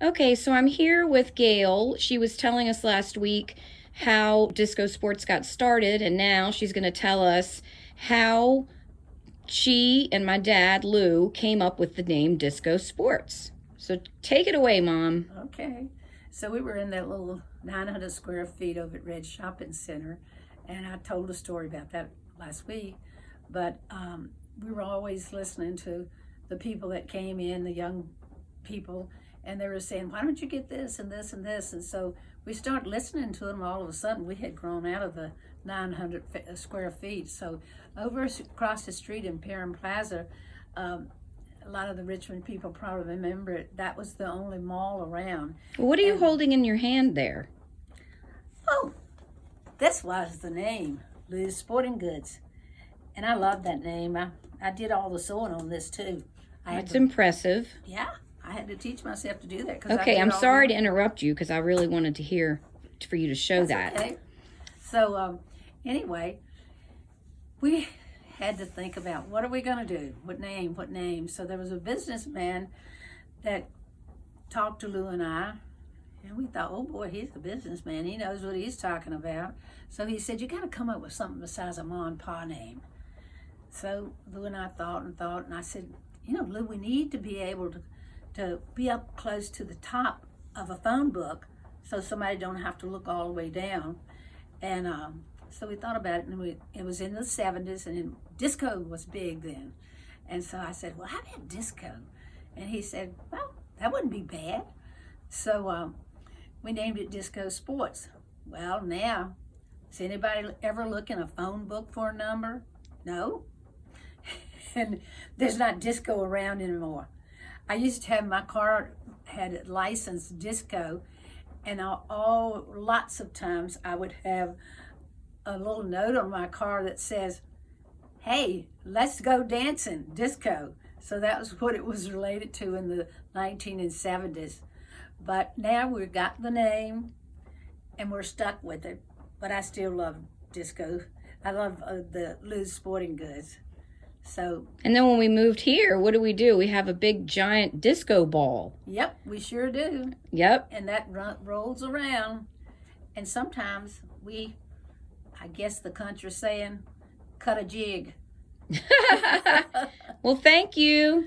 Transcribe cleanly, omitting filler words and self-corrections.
Okay, so I'm here with Gail. She was telling us last week how disco sports got started, and now she's going to tell us how she and my dad, Lou, came up with the name disco sports. So take it away, Mom. Okay. So we were in that little 900 square feet over at Red Shopping Center, and I told a story about that last week. But we were always listening to the people that came in, the young people, and they were saying, "Why don't you get this and this and this?" And so we started listening to them. All of a sudden, we had grown out of the 900 square feet. So over across the street in Perrin Plaza, a lot of the Richmond people probably remember it. That was the only mall around. What are you And holding in your hand there? oh, this was the name, Lou's Sporting Goods, and I love that name. I did all the sewing on this too. That's impressive. Yeah, I had to teach myself to do that because Okay, I'm sorry to interrupt you because I really wanted to hear for you to show that. Okay. So anyway, we had to think about what are we going to do? What name? What name? So there was a businessman that talked to Lou and I, and we thought, oh boy, he's a businessman. He knows what he's talking about. So he said, you got to come up with something besides a ma and pa name. So Lou and I thought and thought, and I said, Lou, we need to be able to be up close to the top of a phone book so somebody don't have to look all the way down. And so we thought about it, and it was in the 70s, and disco was big then. And so I said, well, how about disco? And he said, well, that wouldn't be bad. So we named it Disco Sports. Well, now, does anybody ever look in a phone book for a number? No. And there's not disco around anymore. I used to have my car had licensed disco, and lots of times I would have a little note on my car that says, hey, let's go dancing, disco. So that was what it was related to in the 1970s. But now we've got the name, and we're stuck with it. But I still love disco. I love the Lou's Sporting Goods. So. And then when we moved here, what do? We have a big giant disco ball. Yep, we sure do. Yep. And that rolls around. And sometimes I guess the country's saying, cut a jig. Well, thank you.